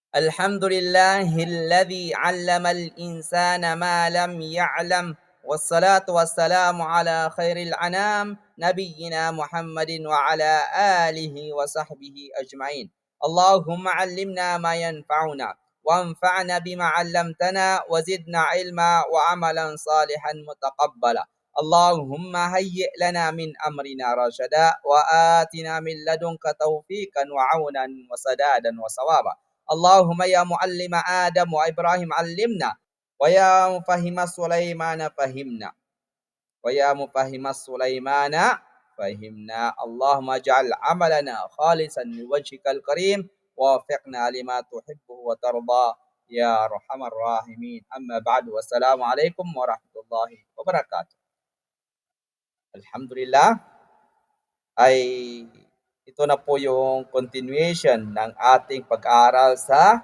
الحمد لله الذي علم الإنسان ما لم يعلم، والصلاة والسلام على خير الأنام نبينا محمد وعلى آله وصحبه أجمعين. اللهم علمنا ما ينفعنا وانفعنا بما علمتنا وزدنا علما وعملا صالحا متقبلا. اللهم هيئ لنا من أمرنا رشدا وآتنا من لدنك توفيقا وعونا وسدادا وصوابا. اللهم يا معلم آدم وإبراهيم علمنا، ويا مفهم سليمان فهمنا، ويا مفهم سليمان فهمنا. اللهم اجعل عملنا خالصا لوجهك الكريم، ووفقنا لما تحبه وترضى يا أرحم الراحمين. أما بعد، والسلام عليكم ورحمة الله وبركاته. Alhamdulillah ay ito na po yung continuation ng ating pag-aaral sa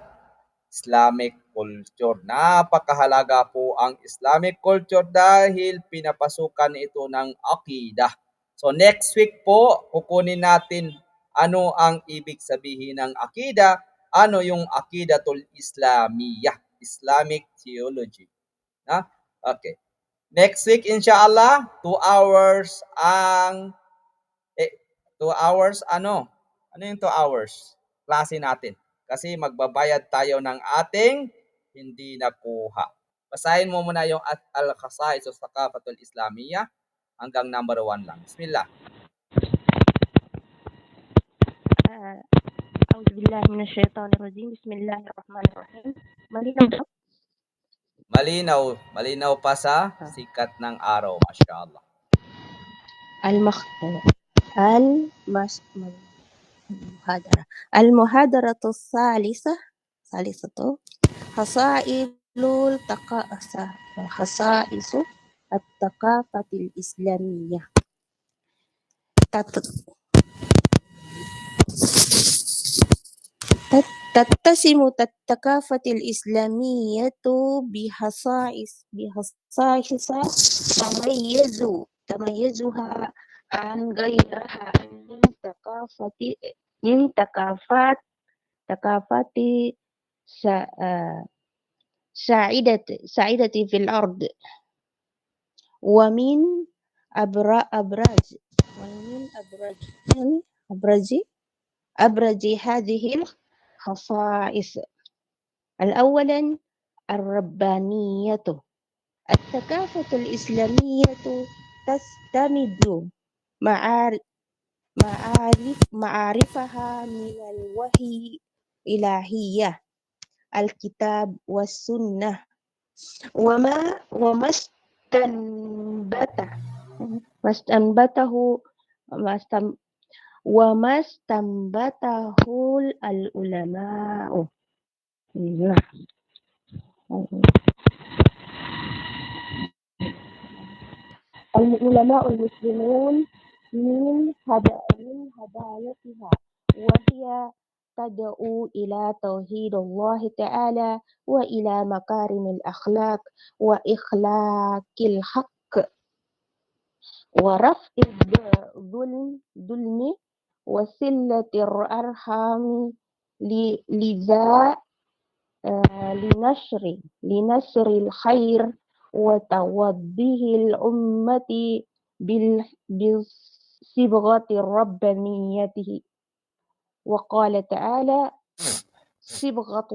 Islamic culture. Napakahalaga po ang Islamic culture dahil pinapasukan ito ng akidah. So next week po, kukunin natin ano ang ibig sabihin ng akidah, ano yung akidatul Islamiyah, Islamic theology. Na? Okay. Next week, inshallah, 2 hours ang 2 hours ano? Ano yung 2 hours? Klase natin. Kasi magbabayad tayo ng ating hindi nakuha. Basahin mo muna yung Al-Khasa'is of Thaqafatul Islamiyah hanggang number 1 lang. Bismillah. أعوذ بالله من الشيطان الرجيم بسم الله الرحمن الرحيم malinaw Malinaw. Malinaw pa sa sikat ng araw. Mashallah. المحاضرة الثالثة خصائص الثقافة الإسلامية. تتسم الثقافة الإسلامية بخصائص تميزها عن غيرها من ثقافات سعيدة في الأرض. ومن أبرز هذه الخصائص الأولا الربانية. الثقافة الإسلامية تستمد معارفها من الوحي الإلهية الكتاب والسنة وما استنبته العلماء. العلماء المسلمون من هدايتها، وهي تدعو إلى توحيد الله تعالى وإلى مكارم الأخلاق وإخلاق الحق ورفع الظلم وصلة الأرحام. لذا لنشر الخير وتوضيح الأمة بالصبغة الربانية. وقال تعالى صبغة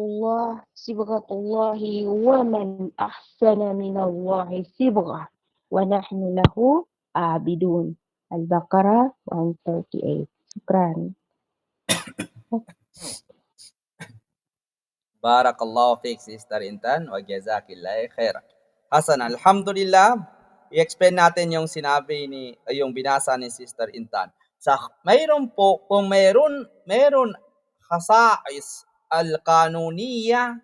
الله ومن أحسن من الله صبغة ونحن له عابدون. البقرة 138. شكرا. Barakallahu fiik, Sister Intan, wa jazakillahu khairan. Hasan, alhamdulillah. I-explain natin yung yung binasa ni Sister Intan. Mayroon po, kung mayroon khasa'is al-kanuniyya,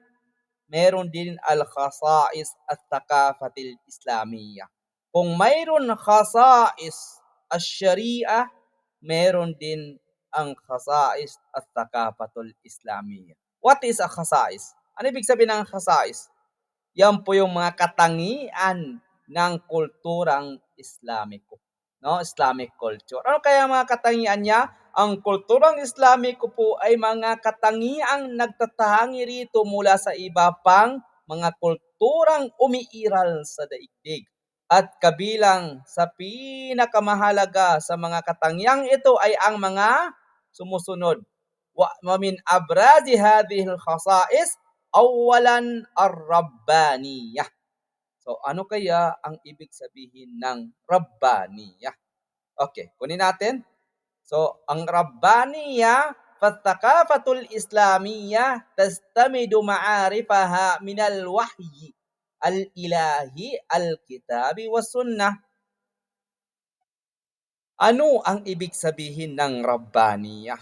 mayroon din al-khasa'is at-thaqafatil islamiyya. Kung mayroon khasa'is al-sharia, mayroon din ang khasa'is at-thaqafatul islamiyya. What is a khasa'is? Ano ibig sabihin ng khasa'is? Yan po yung mga katangian ng kulturang Islamiko. No? Islamic culture. Ano kaya mga katangian niya? Ang kulturang Islamiko po ay mga katangiang nagtatangi rito mula sa iba pang mga kulturang umiiral sa daigdig. At kabilang sa pinakamahalaga sa mga katangiang ito ay ang mga sumusunod. Wa min abrazi hadhihi al-khasa'is awalan ar-rabbaniyah. So ano kaya ang ibig sabihin ng rabbaniyah? Okay, kunin natin. So, ang Rabbaniyya fathaqafatul Islamiyya tastamidu ma'arifaha minal wahyi al-ilahi al-kitabi was sunnah. Ano ang ibig sabihin ng Rabbaniyya?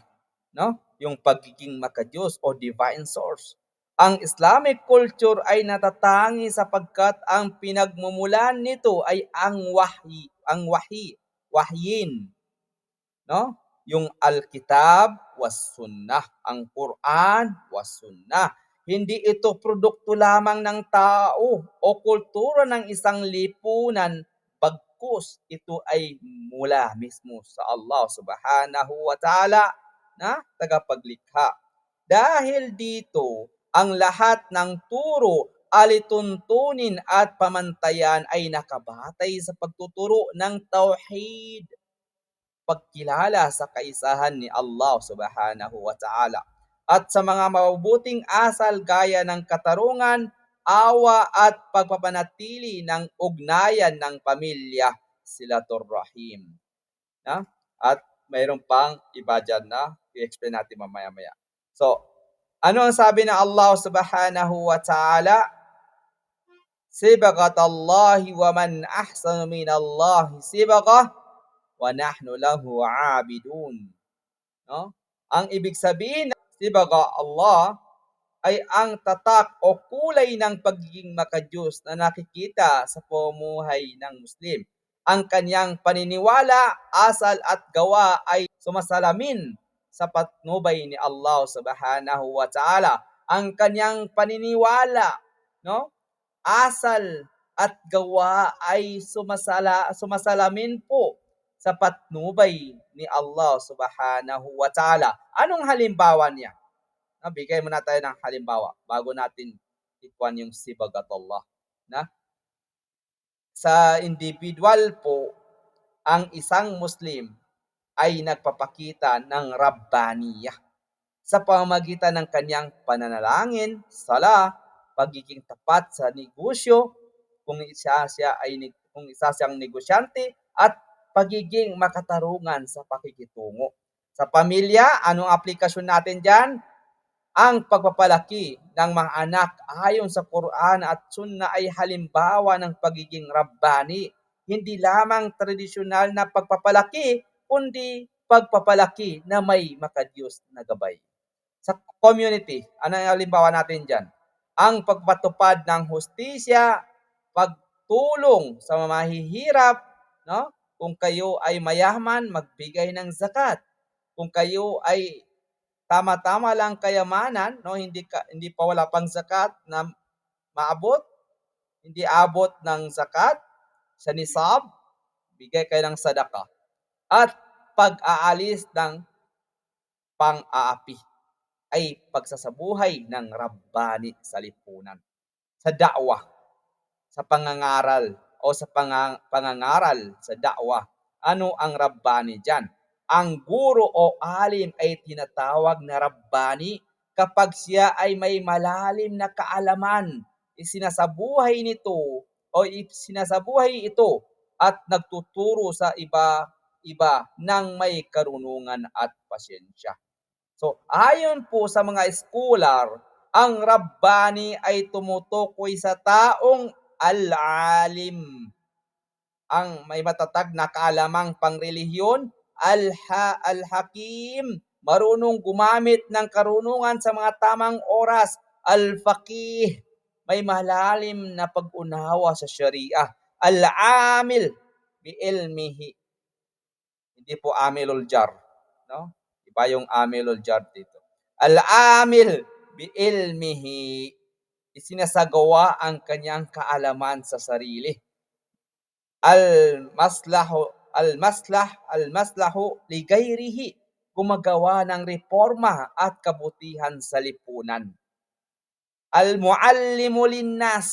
No? Yung pagiging makadiyos o divine source. Ang Islamic culture ay natatangi sapagkat ang pinagmumulan nito ay wahyin, no? Yung Al-Kitab was Sunnah, ang Quran was Sunnah. Hindi ito produkto lamang ng tao o kultura ng isang lipunan, bagkus ito ay mula mismo sa Allah Subhanahu wa Ta'ala na tagapaglikha. Dahil dito, ang lahat ng turo, alituntunin at pamantayan ay nakabatay sa pagtuturo ng tauhid, pagkilala sa kaisahan ni Allah Subhanahu wa Ta'ala at sa mga mabubuting asal gaya ng katarungan, awa at pagpapanatili ng ugnayan ng pamilya, silatur rahim. Na? At mayroon pang iba dyan na i-explain natin mamaya-maya. So, ano ang sabi ng Allah Subhanahu wa Ta'ala? Sibagat Allahi wa man ahsanu min Allahi sibagah wa nahnu lahu abidun. No? Ang ibig sabihin ng sibaga Allah ay ang tatak o kulay ng pagiging makadiyos na nakikita sa pamumuhay ng Muslim. Ang kanyang paniniwala, asal at gawa ay sumasalamin sa patnubay ni Allah Subhanahu wa Ta'ala. Ang kanyang paniniwala, no? Asal at gawa ay sumasalamin po sa patnubay ni Allah Subhanahu wa Ta'ala. Anong halimbawa niya? Bigay muna tayo ng halimbawa bago natin ikuan yung sibagatullah. Na? Sa individual po, ang isang Muslim ay nagpapakita ng Rabbaniyah sa pamamagitan ng kanyang pananalangin, sala, pagiging tapat sa negosyo, kung isa siyang negosyante, at pagiging makatarungan sa pakikitungo. Sa pamilya, anong aplikasyon natin dyan? Ang pagpapalaki ng mga anak ayon sa Quran at Sunnah ay halimbawa ng pagiging Rabbani. Hindi lamang tradisyonal na pagpapalaki, kundi pagpapalaki na may makadiyos na gabay. Sa community, ano ang halimbawa natin dyan? Ang pagpatupad ng hustisya, pagtulong sa mahihirap, no? Kung kayo ay mayaman, magbigay ng zakat. Kung kayo ay tama-tama lang kayamanan, no, hindi pa wala pang zakat na maabot, hindi abot ng zakat sa nisab, bigay kayo ng sadaka. At pag-aalis ng pang-aapi ay pagsasabuhay ng Rabbani sa lipunan, sa da'wah, sa pangangaral o sa pangangaral sa da'wah. Ano ang Rabbani dyan? Ang guro o alim ay tinatawag na Rabbani kapag siya ay may malalim na kaalaman, isinasabuhay ito at nagtuturo sa iba ng may karunungan at pasyensya. So, ayon po sa mga scholar, ang Rabbani ay tumutukoy sa taong al-alim, ang may matatag na kaalamang pangrelihiyon, al-hakim, marunong gumamit ng karunungan sa mga tamang oras, al-faqih, may malalim na pag-unawa sa Sharia, al-amil bi ilmihi, hindi po amilul jar, no? Iba yung amilul jar dito. Al-amil bi ilmihi, isinasagawa ang kanyang kaalaman sa sarili. Al-maslahu li ghairihi, gumagawa ng reforma at kabutihan sa lipunan. Al-muallimu linnas,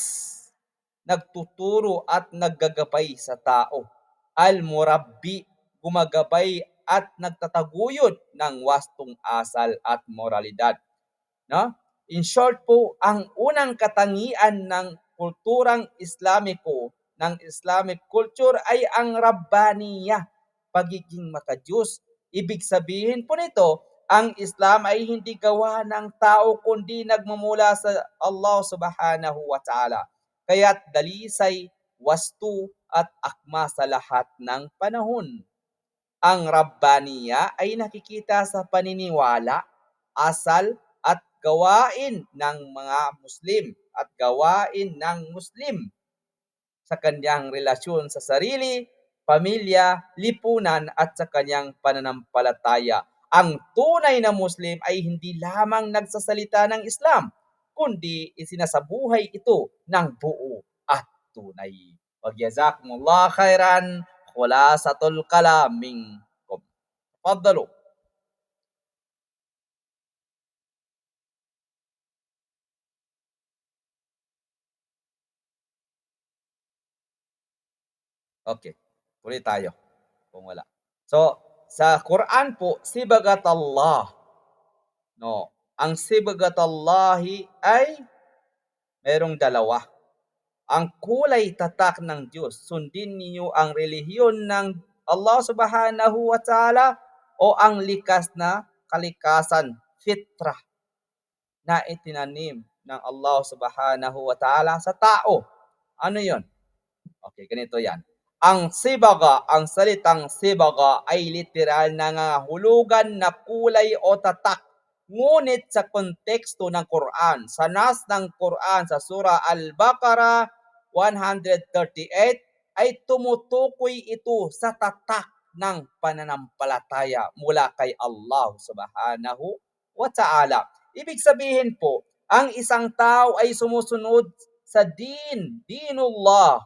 nagtuturo at naggagabay sa tao. Al-murabbi, gumagabay at nagtataguyod ng wastong asal at moralidad. No? In short po, ang unang katangian ng kulturang Islamiko, ng Islamic culture ay ang Rabbaniya, pagiging makadiyos. Ibig sabihin po nito, ang Islam ay hindi gawa ng tao kundi nagmumula sa Allah subhanahu wa ta'ala. Kaya't dalisay, wastu at akma sa lahat ng panahon. Ang Rabbaniya ay nakikita sa paniniwala, asal at gawain ng mga Muslim at gawain ng Muslim sa kanyang relasyon sa sarili, pamilya, lipunan at sa kanyang pananampalataya. Ang tunay na Muslim ay hindi lamang nagsasalita ng Islam, kundi isinasabuhay ito ng buo at tunay. Wagyazakumullah khairan, khulasatul kalam minkum. Tafaddalu. Okay, ulit tayo kung wala. So, sa Quran po, sibagat Allah. No, ang sibagat Allahi ay merong dalawa. Ang kulay tatak ng Diyos, sundin niyo ang relihiyon ng Allah subhanahu wa ta'ala o ang likas na kalikasan, fitrah, na itinanim ng Allah subhanahu wa ta'ala sa tao. Ano yon? Okay, ganito yan. Ang sibaga, ang salitang sibaga ay literal na nangangahulugan na kulay o tatak. Ngunit sa konteksto ng Quran, sa nas ng Quran sa Surah Al-Baqarah 138, ay tumutukoy ito sa tatak ng pananampalataya mula kay Allah subhanahu wa ta'ala. Ibig sabihin po, ang isang tao ay sumusunod sa dinullah,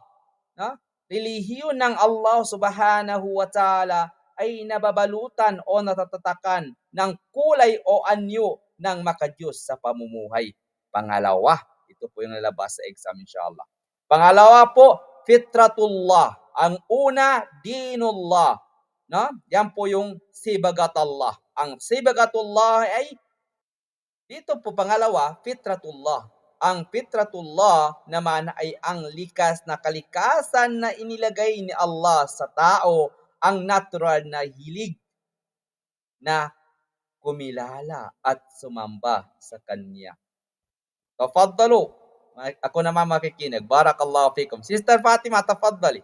no? Relihiyon ng Allah subhanahu wa ta'ala ay nababalutan o natatatakan ng kulay o anyo ng makadiyos sa pamumuhay. Pangalawa, ito po yung lalabas sa exam inshallah. Pangalawa po, fitratullah. Ang una, dinullah. No? Yan po yung sibagatullah. Ang sibagatullah ay, dito po pangalawa, fitratullah. Ang fitratullah naman ay ang likas na kalikasan na inilagay ni Allah sa tao, ang natural na hilig na kumilala at sumamba sa kanya. Tafaddalu. Ako naman makikinig. Barakallahu fikum. Sister Fatima, tafaddali.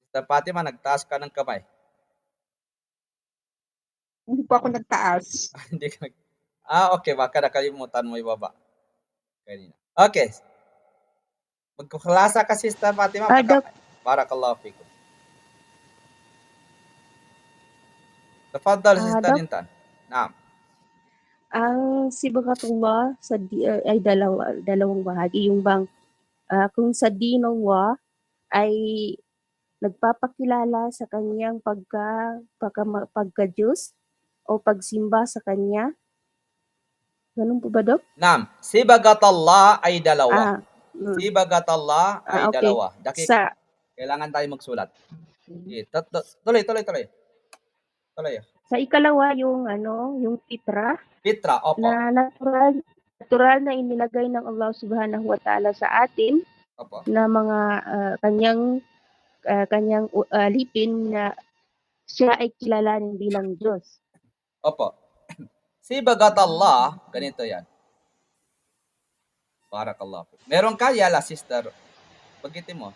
Sister Fatima, nagtaas ka ng kamay. Hindi po ako nagtaas. Hindi ka okay. Baka nakalimutan mo ibaba. Kanina. Okay. Magkuklasa ka, Sister Fatima. Barakallahu fikum. Tafaddal, Sister Dok, Nintan. Naam. ang sibagatullah ay dalawang bahagi. Yung bang kung sa dinullah ay nagpapakilala sa kanyang pagka-Diyos o pagsimba sa kanya. Ganun po ba, Dok? Naam. Sibagatullah ay dalawa. Ah, mm. Sibagatullah ay Okay. dalawa. Sa Kailangan tayo magsulat. Tuloy. Tuloy. sa ikalawa yung fitra Fitra, opo. na natural na inilagay ng Allah Subhanahu wa Ta'ala sa atin Opo. na mga kanyang alipin na siya ay kilalanin bilang Diyos. Opo. Sibagatullah, ganito yan. Barakallahu. Meron ka, yala, sister. Bagitin mo.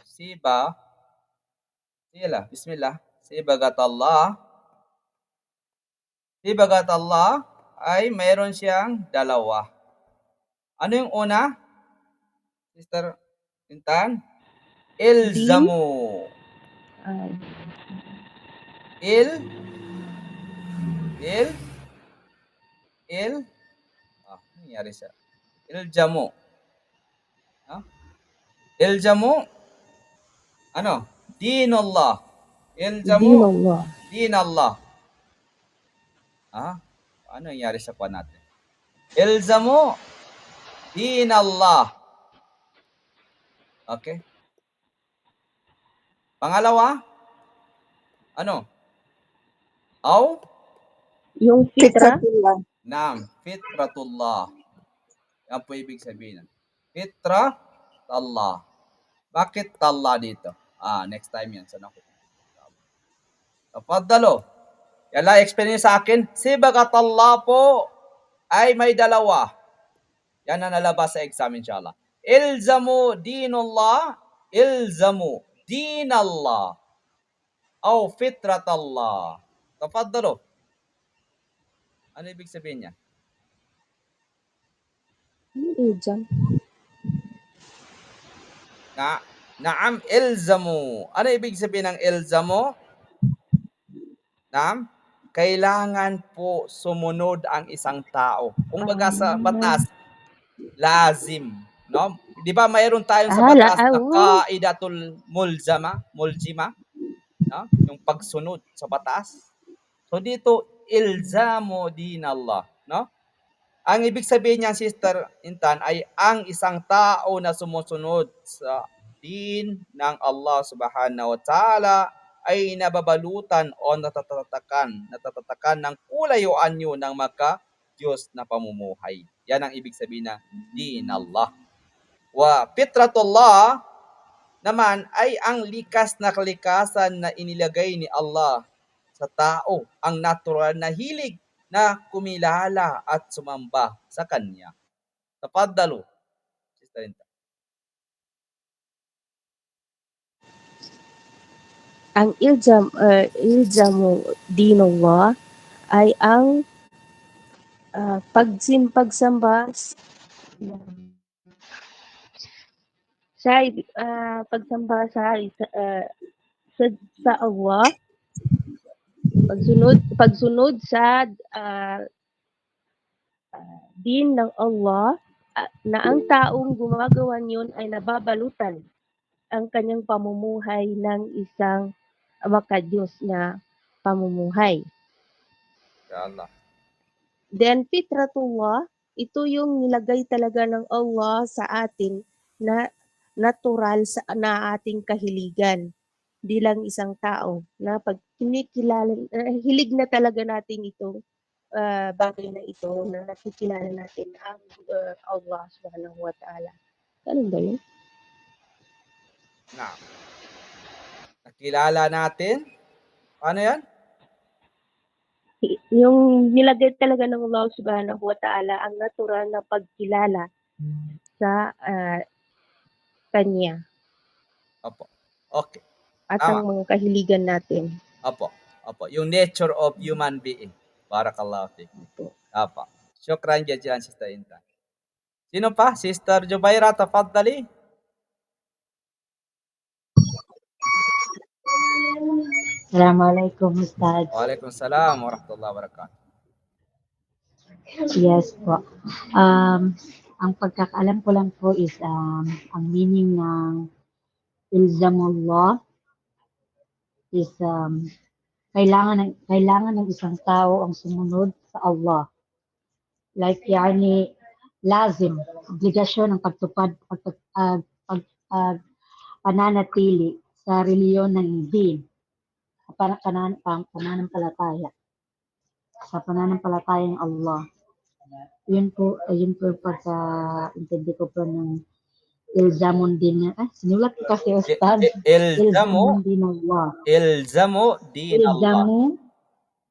Yala, bismillah. Sibagatullah. Sibagatullah ay meron siyang dalawa. Ano yung una? Sister Intan? Ilzamu. Nangyari siya. Ilzamu. No? Ilzamu, ano? Dinullah. Ilzamu, Dinullah. dinallah. Ano nangyari sa kuha natin? Ilzamu, dinallah. Okay? Pangalawa, ano? Aw? Yung fitra, Fitratullah. Naam, fitratullah. Yan po ibig sabihin. Fitra, Allah. Bakit Allah dito? Next time yan. Sana ko. Tafaddalo. Yala, explain niyo sa akin. Si bagat Allah po ay may dalawa. Yan ang nalabas sa exam, inshallah. Ilzamu dinullah, ilzamu dinallah, o fitratallah. Tafaddalo. Ano ibig sabihin niya? iljam. Naam, ilzamu. Ano ibig sabihin ng ilzamu? Naam, kailangan po sumunod ang isang tao. Kung baga sa batas, lazim, no? 'Di ba mayroon tayong sa batas na qaidatul muljima, no? Yung pagsunod sa batas. So dito ilzamu dinallah, no? Ang ibig sabihin niya, Sister Intan, ay ang isang tao na sumusunod sa din ng Allah Subhanahu wa Ta'ala ay nababalutan o natatatakan ng kulay o anyo ng Diyos na pamumuhay. Yan ang ibig sabihin ng din Allah. Wa fitratullah naman ay ang likas na kalikasan na inilagay ni Allah sa tao, ang natural na hilig na kumilala at sumamba sa Kanya. Tafaddalu, Sister Intan. Ang ilzamu dinullah ay ang pagsamba pagsamba sa Allah, pagsunod sa din ng Allah, na ang taong gumagawa niyon ay nababalutan ang kanyang pamumuhay ng isang makadiyos na pamumuhay. Inshallah. Then fitratullah, ito yung nilagay talaga ng Allah sa atin na natural na ating kahiligan bilang isang tao na pag kinikilala, hilig na talaga natin itong bagay na ito na nakikilala natin ang Allah subhanahu wa ta'ala. Ganun ba yun? Na. Nakilala natin. Ano yan? Yung nilagay talaga ng Allah subhanahu wa ta'ala ang natural na pagkilala sa Kanya Opo. Okay. at Tama. ang mga kahiligan natin. Opo. Yung nature of human being. Barakallahu fiik. Opo. Syukran jazilan, Sister Intan. Sino pa? Sister Jubaira, tafaddali. Assalamualaikum Ustaz. Waalaikumsalam warahmatullahi wabarakatuh. Yes po. Ang pagkakaalam ko lang po is ang meaning ng ilzamullah is kailangan ng isang tao ang sumunod sa Allah. Like yani lazim, obligasyon ng pananatili sa reliyon ng din, pananampalataya, sa pananampalatayang Allah. Yun po yung pagka-intindi ko po ng ilzamun din. Sinulat ko kasi Ustad. Ilzamu Ilzamun din Allah. Ilzamu dinallah.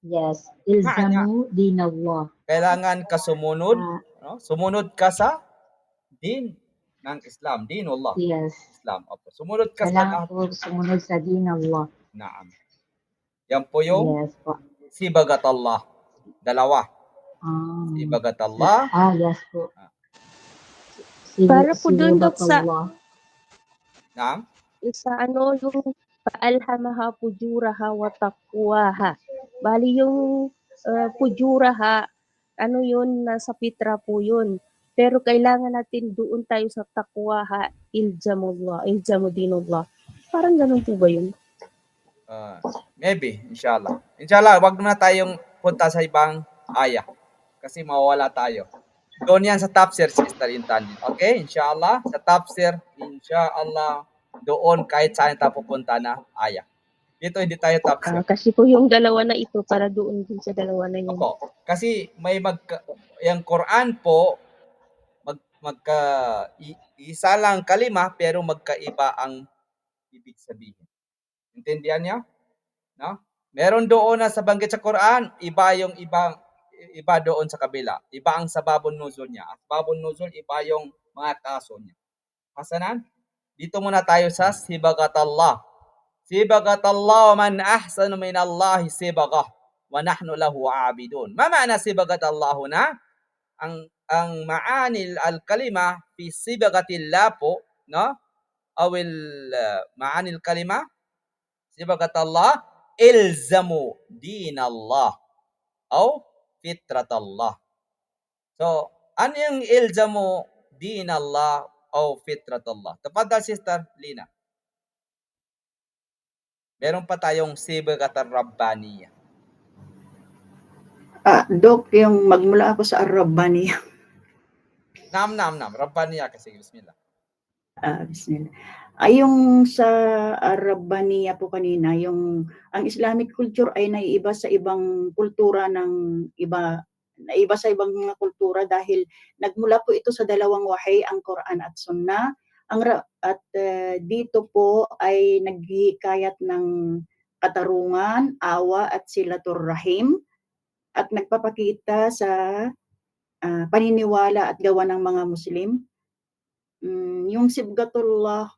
Yes. Ilzamu din Allah. Kailangan ka sumunod. No? Sumunod ka sa din ng Islam. Dinullah. Yes. Islam. Opo. Sumunod ka Kailangan po sumunod sa din Allah. Naam. Yan po yung Yes po. sibagat Allah. Dalawa. Sibagat Allah. Yes po. Para po dun Dok sa Naam. yung paalhamaha pujuraha wa taqwaha. Bali yung pujuraha, yun, nasa fitra po yun. Pero kailangan natin doon tayo sa taqwa ha, ilzamullah, ilzamudinullah. Parang ganun po ba yun? Maybe, inshallah. Inshallah, wag na tayong punta sa ibang aya kasi mawawala tayo. Doon yan sa tafsir, Sister Intan. Okay? Inshallah, sa tafsir, inshallah, doon kahit saan tayo pupunta na aya. Dito hindi tayo tafsir. Kasi po yung dalawa na ito para doon din sa dalawa na yun. Opo. Kasi may yung Quran po, isa lang kalima pero magkaiba ang ibig sabihin. Intindihan niyo? No? Meron doon na sa banggit sa Quran, iba yung iba doon sa kabila. Iba ang sababun nuzul niya. Sababun nuzul, iba yung mga kaso niya. Hasanan? Dito muna tayo sa sibagatallah. Sibagatallah man ahsanu minallahi sibagah wa nahnu lahu abidun. Ma ma'na sibagatallah na? Ang maanil al-kalima fi sibagatillah po, no? Awil maanil kalima sibagatallah ilzamu dinallah o fitratallah. So, ano yung ilzamu dinallah o fitratallah? Tapadal, Sister Lina. Meron pa tayong sibagat ar-rabbaniyah. Dok, yung magmula ako sa Ar-Rabbani. Nam. Rabbaniyah kasi, bismillah. Bismillah. Yung sa Ar-Rabbaniya po kanina, ang Islamic culture ay naiiba sa ibang kultura naiba sa ibang mga kultura dahil nagmula po ito sa dalawang wahay, ang Quran at Sunnah. Dito po ay naghihikayat ng katarungan, awa at silatur rahim at nagpapakita sa paniniwala at gawa ng mga Muslim. Yung sibgatullah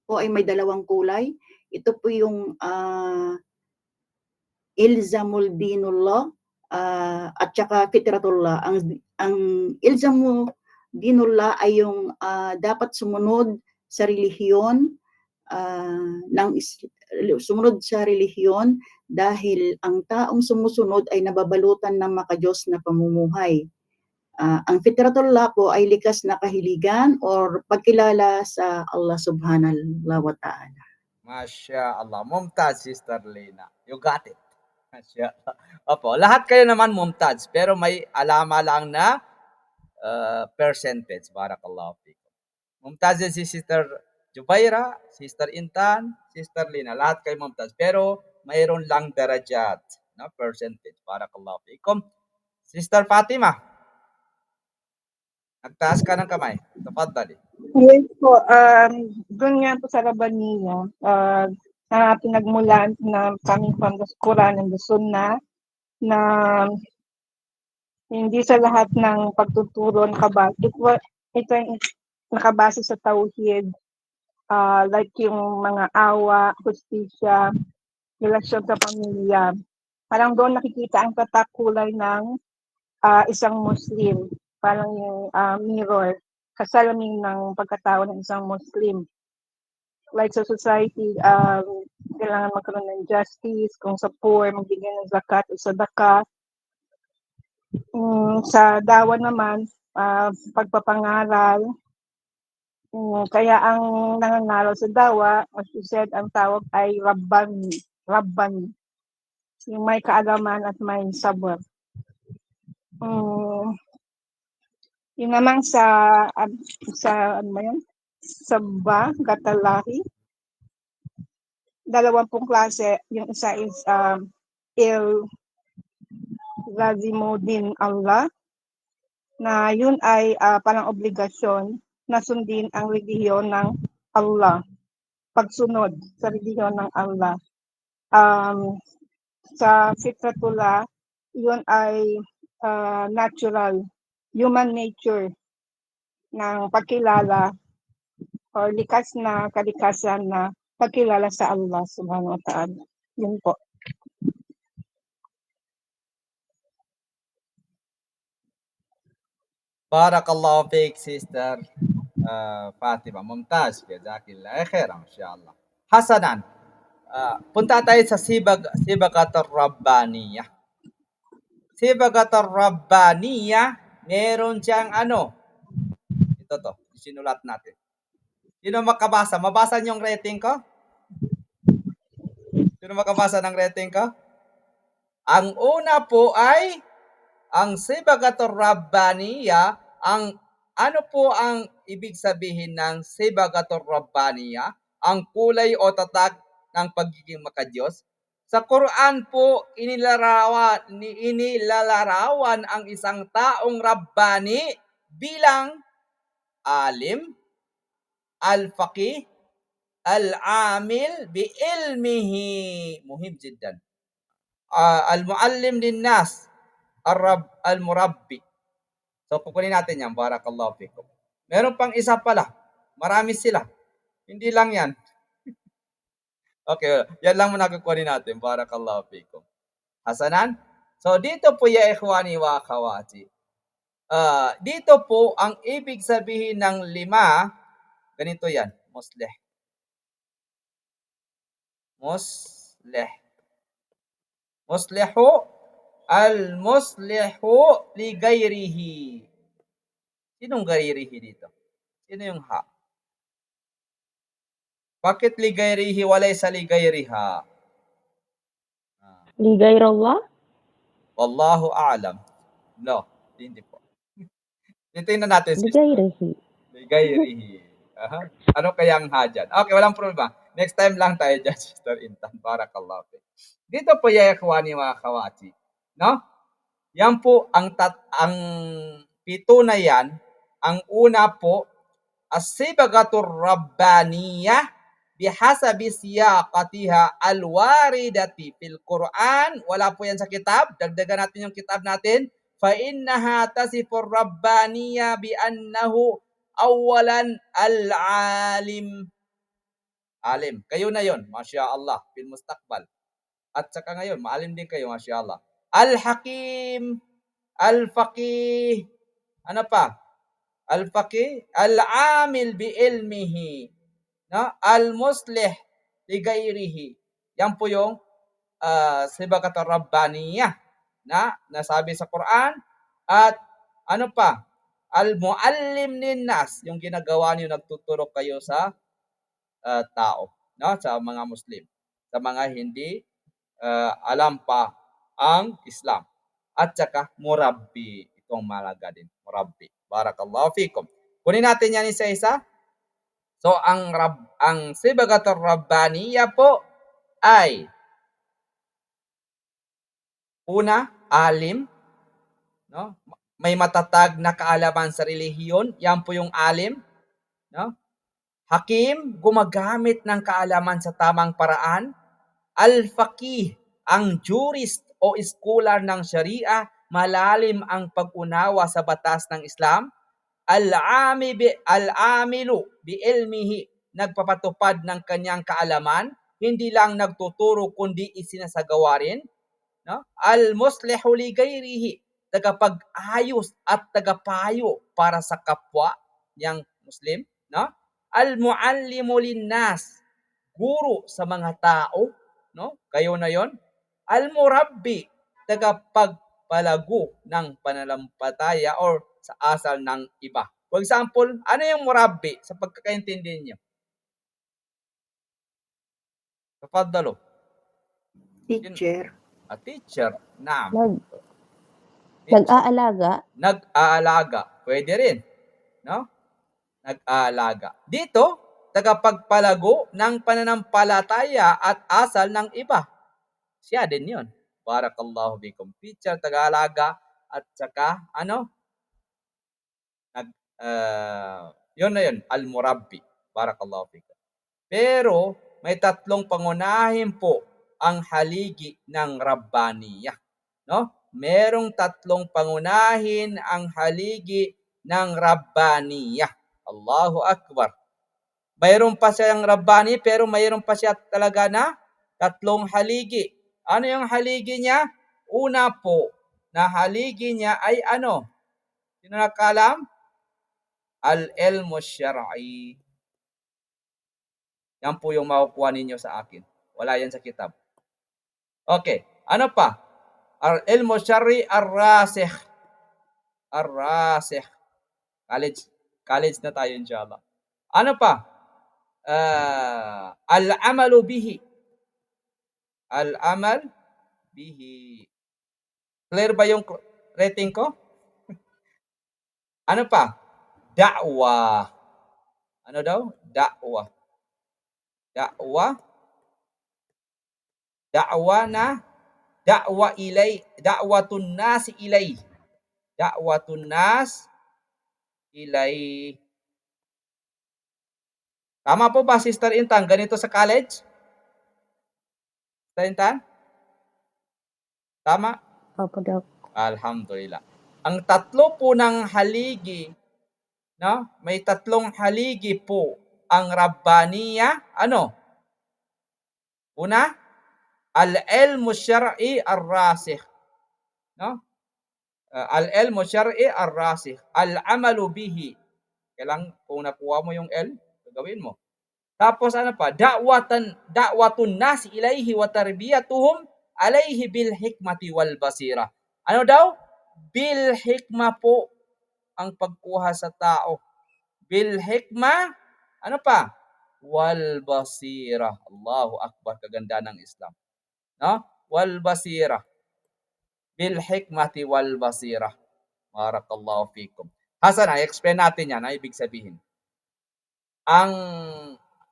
po ay may dalawang kulay. Ito po yung ilzamul dinullah at saka fitratullah. Ang ilzamul dinullah ay yung dapat sumunod sa relihiyon sumunod sa relihiyon dahil ang taong sumusunod ay nababalutan ng makadiyos na pamumuhay. Ang fitratullah po ay likas na kahiligan or pagkilala sa Allah subhanahu wa ta'ala. Masya Allah. Mumtaz, Sister Lina. You got it. Masya Allah. Opo, lahat kayo naman mumtaz, pero may alama lang na percentage. Barakallahu fikum. Mumtaz yan si Sister Jubaira, Sister Intan, Sister Lina. Lahat kayo mumtaz. Pero mayroon lang darajat na percentage. Barakallahu fikum. Sister Fatima, nagtaas ka ng kamay. Tafaddali. Yes po, doon nga po sa Rabbaniya, na pinagmulan na coming from the Quran and the Sunnah, na hindi sa lahat ng pagtuturo ito yung nakabase sa tauhid, like yung mga awa, hustisya, relasyon sa pamilya. Parang doon nakikita ang tatak kulay ng isang Muslim, parang yung mirror, kasalamin ng pagkatao ng isang Muslim. Like sa society, kailangan magkaroon ng justice, kung sa poor, magbigay ng zakat o sadaka. Sa dawa naman, pagpapangaral. Kaya ang nangangaral sa dawa, as you said, ang tawag ay Rabbani. Yung may kaalaman at may sabor. Yung naman sa ano ba yun? Gatalahi. 2 klase. Yung isa is Lazimudin Allah, na yun ay parang obligasyon na sundin ang relihiyon ng Allah. Pagsunod sa relihiyon ng Allah. Sa fitratullah, yun ay natural, human nature ng pagkilala or likas na kalikasan na pagkilala sa Allah subhanahu wa ta'ala. Yun po. Barakallahu fiik, Sister Fatima. Mumtaz. Jazakillah khairan, insyaAllah. Hasanan. Punta tayo sa sibagat ar-rabbaniyah. Sibagat ar-rabbaniyah, meron siyang ano? to. Sinulat natin. Sino makabasa? Mabasa niyo yung rating ko? Sino makabasa ng rating ko? Ang una po ay ang Sibagatur Rabbaniya. Ang ano po ang ibig sabihin ng Sibagatur Rabbaniya? Ang kulay o tatak ng pagiging makadiyos. Sa Quran po, inilalarawan ang isang taong Rabbani bilang alim, al-faqih, al-amil bi-ilmihi. Muhim jiddan. Al-muallim linnas, al-murabbi. So, kukunin natin yan. Barakallahu fikum. Meron pang isa pala. Marami sila. Hindi lang yan. Okay, yan lang muna kukunin natin. Barakallahu fikum. Hasanan? So, dito po ya ikhwani wa akhawati. Dito po, ang ibig sabihin ng 5, ganito yan. Muslih. Muslihu, al-muslihu li gayrihi. Sinong gayrihi dito? Sino yung ha? Bakit li gayrihi walay sa li gayriha? Ligayrallah? Wallahu a'lam. No, hindi po. Titingnan natin sister. Ligayrihi. Li gayrihi. Aha. Ano kaya ang ha dyan? Okay, walang problema. Next time lang tayo dyan, Sister Intan. Barakallahu fiik. Dito po ya ikhwani wa akhawati. No? Yan po ang 7 na yan. Ang una po, as-sibagatur rabbaniyah bihasabi siyaqatiha al-waridati fil Quran. Wala po yan sa kitab. Dagdagan natin yung kitab natin. Fa innaha tasifur rabbaniyah bi annahu awalan al-alim. Alim. Kayo na yon, Masya Allah, fil mustaqbal. At saka ngayon, maalim din kayo, Masya Allah. Al-hakim, al-faqih, ano pa? Al-faqih, al-amil bi ilmihi, no? Al-muslih li gayrihi. Yan po yung sibagatur rabbaniyah na nasabi sa Quran. At ano pa? Al-muallim linnas, yung ginagawa niyo, nagtuturo kayo sa tao, no? Sa mga Muslim, sa mga hindi alam pa ang Islam. At saka murabbi, itong malaga din, murabbi. Barakallahu fikum. Kunin natin yan isa-isa. So ang sibagatur rabbaniyah po ay una, alim, no? May matatag na kaalaman sa relihiyon, yan po yung alim, no? Hakim, gumagamit ng kaalaman sa tamang paraan. Al-faqih, ang jurist o scholar ng Sharia, malalim ang pag-unawa sa batas ng Islam. Al-amilu bi ilmihi, nagpapatupad ng kanyang kaalaman, hindi lang nagtuturo kundi isinasagawa rin, no? Al-muslihu li gayrihi, tagapag-ayos at tagapayo para sa kapwa niyang Muslim, no? Al-muallimu linnas, guro sa mga tao, no? Kayo na yon. Al-murabbi, tagapagpalago ng pananampalataya or sa asal ng iba. For example, ano yung murabbi sa pagkakaintindi niyo? Tafaddalo. Teacher. A teacher. Naam. Nag-aalaga? Nag-aalaga. Pwede rin, no? Nag-aalaga. Dito, tagapagpalago ng pananampalataya at asal ng iba. Siya din yun. Barakallahu bikum. Teacher, taga-alaga, at saka, yun na yun, al-murabbi. Barakallahu bikum. Pero, may 3 pangunahin po ang haligi ng rabbaniyah. No? Merong 3 pangunahin ang haligi ng rabbaniyah. Allahu Akbar. Mayroon pa siyang rabbani, pero mayroon pa siya talaga na 3 haligi. Ano yung haligi niya? Una po, na haligi niya ay ano? Sino nakalam? Al-ilmu syar'i. Yan po yung makukuha ninyo sa akin. Wala yan sa kitab. Okay. Ano pa? Al-ilmu syar'i ar-rasikh. Ar-rasikh. College. College na tayo inshallah. Ano pa? Al-amalu bihi. Al-amal bihi. Clear ba yung rating ko? Ano pa? Da'wa. Ano daw? Da'wa. Da'wa. Da'wa na da'wa ilay, da'watun nas ilay. Da'watun nas ilay. Tama po ba, Sister Intan? Ganito sa college? Sister Intan? Tama? Opo, Doc. Alhamdulillah. Ang tatlo po ng haligi, no? May tatlong haligi po ang Rabbaniya. Ano? Una, al-ilmu syar'i ar-rasikh. No? Al-ilmu syar'i ar-rasikh. Al-amalu bihi. Kailang kung nakuha mo yung L, gagawin mo. Tapos ano pa? Da'watun nas ilaihi wa tarbiyatuhum alaihi bil hikmati wal basira. Ano daw? Bil hikma po ang pagkuha sa tao. Bil hikma, ano pa? Wal basira. Allahu Akbar, kaganda ng Islam. No? Wal basira. Bil hikmati wal basira. Barakallahu fikum. Hasan, i-explain natin yan. Ang ibig sabihin. Ang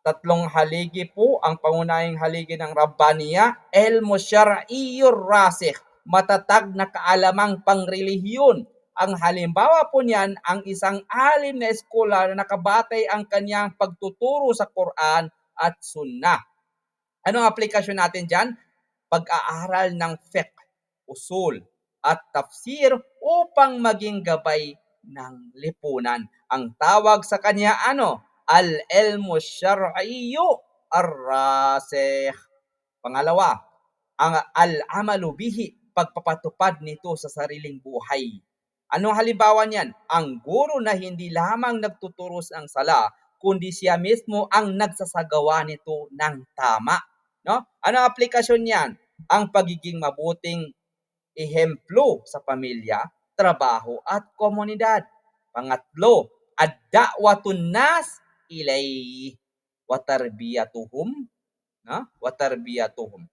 tatlong haligi po, ang pangunahing haligi ng Rabbaniya, ilmu syar'iyyur rasikh, matatag na kaalamang pangrelihiyon. Ang halimbawa po niyan, ang isang alim na eskolar na nakabatay ang kanyang pagtuturo sa Quran at Sunnah. Anong aplikasyon natin dyan? Pag-aaral ng fiqh, usul, at tafsir upang maging gabay ng lipunan. Ang tawag sa kanya ano? Al-ilmu syar'iyyu ar-rasikh. Pangalawa, ang al-amalu bihi, pagpapatupad nito sa sariling buhay. Anong halimbawa niyan? Ang guro na hindi lamang nagtuturo ng sala, kundi siya mismo ang nagsasagawa nito ng tama. No? Ano ang aplikasyon niyan? Ang pagiging mabuting ehemplo sa pamilya, trabaho at komunidad. Pangatlo, ad-da'watun nas ilay wa tarbiyatuhum, no? Wa tarbiyatuhum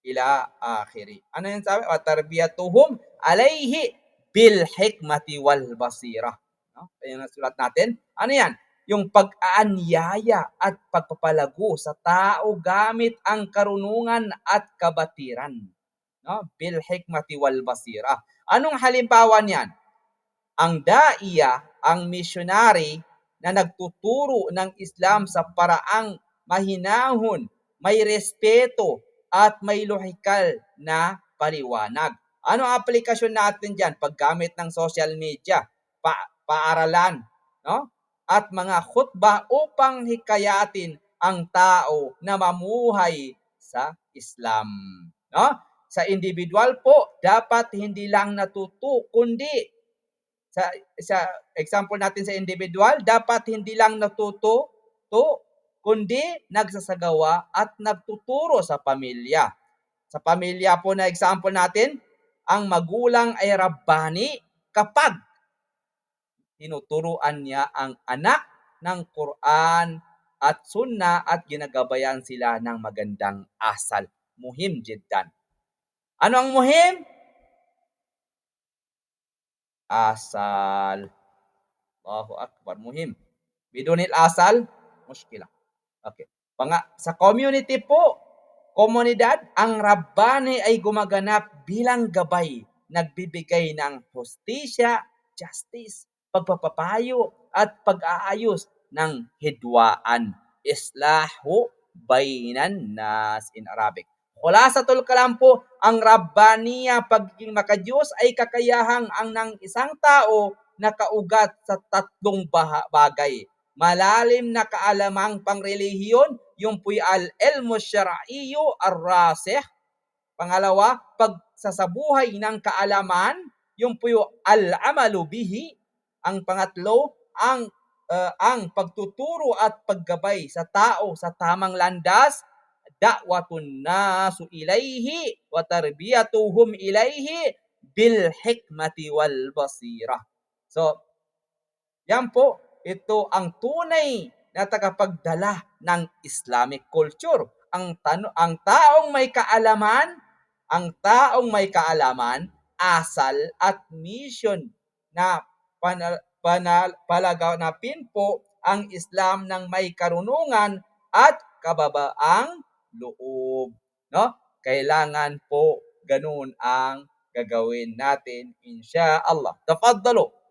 ila akhiri. Ano yung sabi? Wa tarbiyatuhum alayhi bil hikmati wal basira. No? Ayun ang sulat natin. Ano yan? Yung pag-aanyaya at pagpapalago sa tao gamit ang karunungan at kabatiran. No? Bil hikmati wal basira. Anong halimbawa niyan? Ang daiya, ang missionary na nagtuturo ng Islam sa paraang mahinahon, may respeto at may lohikal na paliwanag. Ano ang aplikasyon natin diyan? Paggamit ng social media, paaralan, no? At mga khutbah upang hikayatin ang tao na mamuhay sa Islam, no? Sa individual po, dapat hindi lang natuto, kundi sa example natin sa individual, dapat hindi lang natuto, kundi nagsasagawa at nagtuturo sa pamilya. Sa pamilya po na example natin, ang magulang ay Rabbani kapag tinuturuan niya ang anak ng Quran at Sunnah at ginagabayan sila ng magandang asal. Muhim jiddan. Ano ang muhim? Asal. Allahu Akbar. Muhim. Bidunil asal, mushkilah. Okay. Sa community po, komunidad, ang Rabbani ay gumaganap bilang gabay, nagbibigay ng hustisya, justice, pagpapapayo, at pag-aayos ng hidwaan. Islahu bainan nas in Arabic. Khulasatul kalam po, ang Rabbaniya, pagiging makadiyos, ay kakayahang ang ng isang tao na kaugat sa tatlong bagay. Malalim na kaalamang pangrelihiyon, yung pu'y al-ilmu syar'iyyu ar-rasikh. Pangalawa, pagsasabuhay ng kaalaman, yung pu'y al-amalu bihi. Ang pangatlo, ang pagtuturo at paggabay sa tao sa tamang landas, da'watun nasu ilaihi wa tarbiyatuhum ilaihi bil hikmati wal basira. So, yan po ito ang tunay na tagapagdala ng Islamic culture. Ang taong may kaalaman, asal at mission na palaganapin po ang Islam ng may karunungan at kababaang loob, no? Kailangan po ganun ang gagawin natin, insya Allah. Tafaddalu.